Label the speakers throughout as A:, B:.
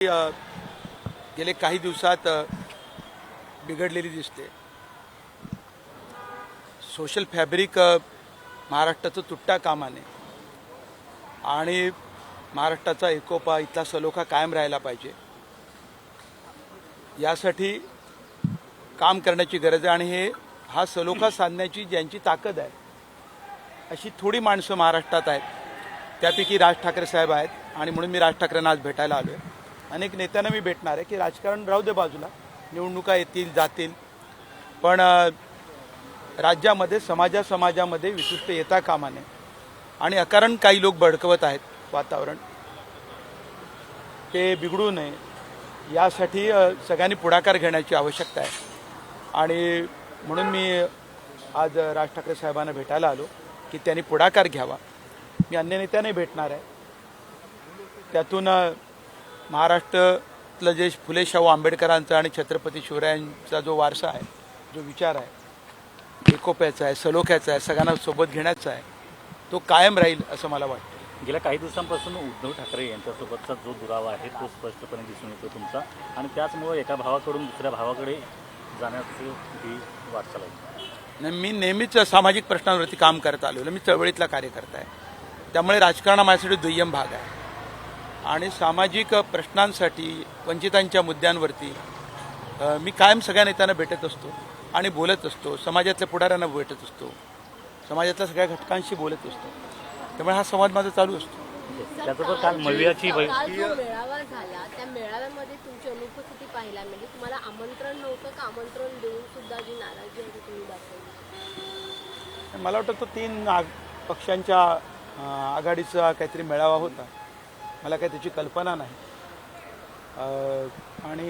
A: गेले काही दिवसात बिघडलेली दिसते. सोशल फॅब्रिक महाराष्ट्राचं तुटता कामा नये आणि महाराष्ट्राचा एकोपा इथला सलोखा कायम राहायला पाहिजे. यासाठी काम करण्याची गरज आहे आणि हा सलोखा साधण्याची ज्यांची ताकद आहे अशी थोडी माणसं महाराष्ट्रात आहेत. त्यापैकी राज ठाकरे साहेब आहेत आणि म्हणून मी राज ठाकरेंना आज भेटायला आलो आहे. अनेक नेत्यांना मी भेटणार आहे की राजकारण राहू दे बाजूला, निवडणुका येतील जातील, पण राज्यामध्ये समाजामध्ये विशिष्ट येता कामा नये आणि अकारण काही लोक भडकवत आहेत वातावरण, ते बिघडू नये यासाठी सगळ्यांनी पुढाकार घेण्याची आवश्यकता आहे. आणि म्हणून मी आज राज ठाकरे साहेबांना भेटायला आलो की त्यांनी पुढाकार घ्यावा. मी अन्य नेत्यांनाही भेटणार आहे. त्यातून महाराष्ट्रातलं जे फुले शाहू आंबेडकरांचा आणि छत्रपती शिवरायांचा जो वारसा आहे, जो विचार आहे, एकोप्याचा आहे, सलोख्याचा आहे, सगळ्यांना सोबत घेण्याचा आहे, तो कायम राहील असं मला वाटतं.
B: गेल्या काही दिवसांपासून उद्धव ठाकरे यांच्यासोबतचा जो दुरावा आहे तो स्पष्टपणे दिसून येतो तुमचा, आणि त्याचमुळे एका भावाकडून दुसऱ्या भावाकडे जाण्याची ही वाटचाल आहे.
A: मी नेहमीच सामाजिक प्रश्नांवरती काम करत आलेलो. मी चळवळीतला कार्यकर्ता आहे, त्यामुळे राजकारण हा माझ्यासाठी दुय्यम भाग आहे. आणि सामाजिक प्रश्नांसाठी, वंचितांच्या मुद्द्यांवरती मी कायम सगळ्या नेत्यांना भेटत असतो आणि बोलत असतो. समाजातल्या पुढाऱ्यांना भेटत असतो, समाजातल्या सगळ्या घटकांशी बोलत असतो. त्यामुळे हा संवाद माझा चालू असतो.
B: त्याचबरोबर काल मवियाची
C: मेळावा झाला, त्या मेळाव्यामध्ये तुमची अनुपस्थिती पाहायला मिळाली. तुम्हाला आमंत्रण नव्हतं का? आमंत्रण देऊन सुद्धा जी नाराजी आहे तुम्ही दाखवली.
A: मला वाटतं तो 3 पक्षांच्या आघाडीचा काहीतरी मेळावा होता. मला काही त्याची कल्पना नाही. आणि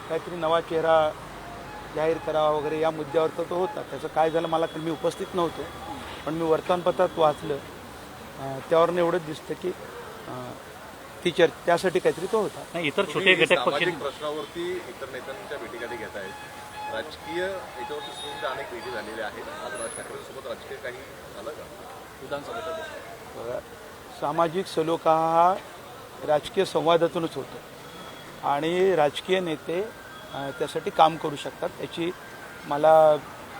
A: काहीतरी नवा चेहरा जाहीर करावा वगैरे या मुद्द्यावर तर तो होता. त्याचं काय झालं मला, मी उपस्थित नव्हतो, पण मी वर्तमानपत्रात वाचलं, त्यावरून एवढंच दिसतं की त्यासाठी काहीतरी तो होता.
B: नाही, इतर छोटे घटक पक्ष
D: प्रश्नावरती इतर नेत्यांच्या भेटीगाठी घेत आहेत. राजकीय याच्यावरती सुद्धा अनेक भेटी झालेल्या आहेत. आज राज ठाकरेंसोबत राजकीय काही झालं का? विधानसभेत
A: सामाजिक सलोखा हा राजकीय संवादातूनच होतो आणि राजकीय नेते त्यासाठी काम करू शकतात, याची मला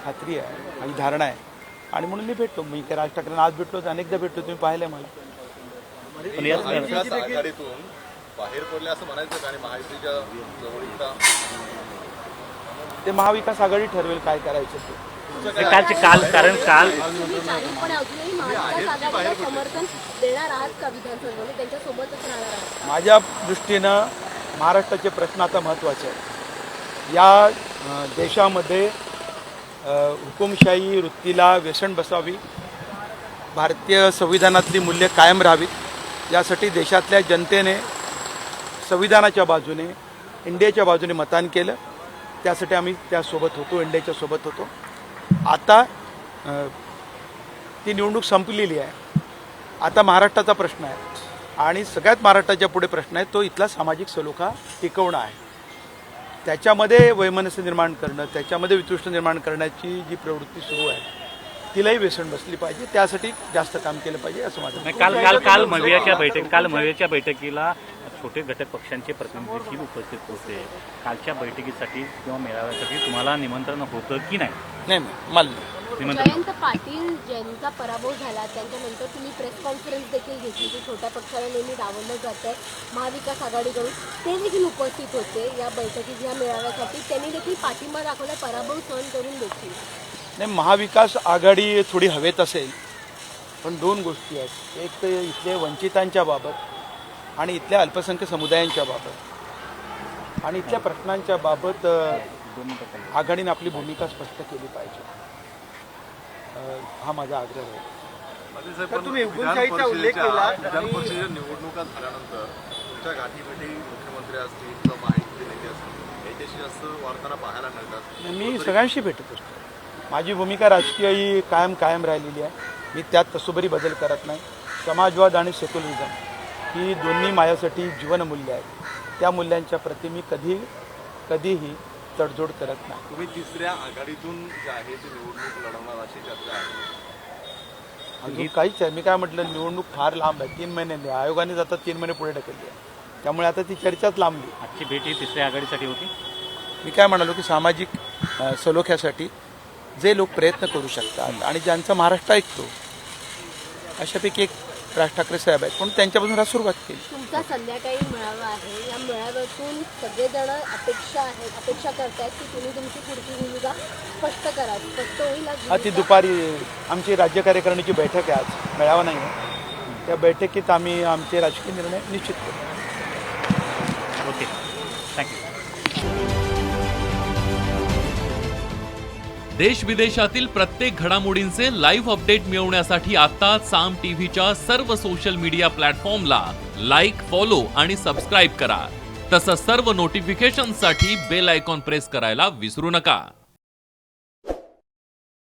A: खात्री आहे आणि धारणा आहे. आणि म्हणून मी भेटतो. मी काय राज ठाकरेंना आज भेटलो, अनेकदा भेटलो, तुम्ही पाहिलंय मला.
D: आघाडीतून बाहेर पडले असं म्हणायचं का? आणि महायुतीच्या जवळीकता
A: ते महाविकास आघाडी ठरवेल काय करायचं ते. माझ्या दृष्टीनं महाराष्ट्राचे प्रश्न आता महत्त्वाचे आहेत. या देशामध्ये हुकुमशाही वृत्तीला व्यसन बसावी, भारतीय संविधानातली मूल्य कायम राहावीत, यासाठी देशातल्या जनतेने संविधानाच्या बाजूने, इंडियाच्या बाजूने मतदान केलं. त्यासाठी आम्ही त्यासोबत होतो, इंडियाच्या सोबत होतो. आता ती निवडणूक संपलेली आहे. आता महाराष्ट्राचा प्रश्न आहे आणि सगळ्यात महाराष्ट्राच्या पुढे प्रश्न आहे तो इथला सामाजिक सलोखा टिकवणं आहे. त्याच्यामध्ये वैमनस्य निर्माण करणं, त्याच्यामध्ये वितृष्ट निर्माण करण्याची जी प्रवृत्ती सुरू आहे तिलाही व्यसन बसली पाहिजे. त्यासाठी जास्त काम केलं पाहिजे असं माझं.
B: काल मवियाच्या बैठकीला छोटे घटक पक्षांचे प्रतिनिधी देखील उपस्थित होते. कालच्या बैठकीसाठी किंवा मेळाव्यासाठी तुम्हाला निमंत्रण होतं की नाही?
A: नाही, मला
C: जयंत पाटील ज्यांचा पराभव झाला त्यांच्यानंतर तुम्ही प्रेस कॉन्फरन्स देखील घेतली की छोट्या पक्षाला नेहमी डावललं जात आहे महाविकास आघाडीकडून. ते देखील उपस्थित होते या बैठकीत, या मेळाव्यासाठी. त्यांनी देखील पाठिंबा दाखवला, पराभव सहन करून देखील.
A: नाही, महाविकास आघाडी थोडी हवेत असेल, पण 2 गोष्टी आहेत. एक तर इथले वंचितांच्या बाबत आणि इथल्या अल्पसंख्याक समुदायांच्या बाबत आणि इथल्या प्रश्नांच्या बाबत आघाडीने आपली भूमिका स्पष्ट केली पाहिजे, हा माझा आग्रह आहे.
D: तुम्ही हुकुमशाहीचा उल्लेख केला. विधान परिषदेच्या निवडणुका झाल्यानंतर तुमच्या गाठीभेटी मुख्यमंत्री असतील किंवा महायुतीचे नेते असतील याच्याशी जास्त वाढताना पाहायला मिळतात.
A: मी सगळ्यांशी भेटत असतो. माझी भूमिका राजकीय ही कायम राहिलेली आहे. मी त्यात तसोबरी बदल करत नाही. समाजवाद आणि सेक्युलरिझम ही दोन्ही माझ्यासाठी जीवनमूल्य आहेत. त्या मूल्यांच्या प्रती मी कधीही तडजोड करत नाही.
D: तुम्ही तिसऱ्या आघाडीतून जे आहे ते निवडणूक लढवणार अशी चर्चा आहे.
A: अजून काहीच आहे. मी काय म्हटलं, निवडणूक फार लांब आहे, 3 महिने. आयोगाने जातात 3 महिने पुढे ढकलली आहे. त्यामुळे आता ती चर्चाच लांबली.
B: आजची भेट ही तिसऱ्या आघाडीसाठी होती.
A: मी काय म्हणालो की सामाजिक सलोख्यासाठी जे लोक प्रयत्न करू शकतात आणि ज्यांचा महाराष्ट्र ऐकतो अशापैकी एक राज ठाकरे साहेब आहेत, पण त्यांच्यापासून आज सुरुवात केली.
C: तुमचा संध्याकाळी मेळावा आहे, या मेळाव्यातून सगळेजण अपेक्षा करतायत की तुम्ही तुमची पुढची भूमिका स्पष्ट करा. स्पष्ट होईल आज
A: ती
C: भूमिका?
A: दुपारी आमची राज्य कार्यकारिणीची बैठक आहे, आज मेळावा नाही आहे. त्या बैठकीत आम्ही आमचे राजकीय निर्णय निश्चित करू.
B: Okay, thank you.
E: देश विदेशातील प्रत्येक घडामोडींचे लाईव्ह अपडेट मिळवण्यासाठी आता साम टीव्हीच्या सर्व सोशल मीडिया प्लॅटफॉर्मला लाईक, फॉलो आणि सबस्क्राईब करा. तसंच सर्व नोटिफिकेशनसाठी बेल आयकॉन प्रेस करायला विसरू नका.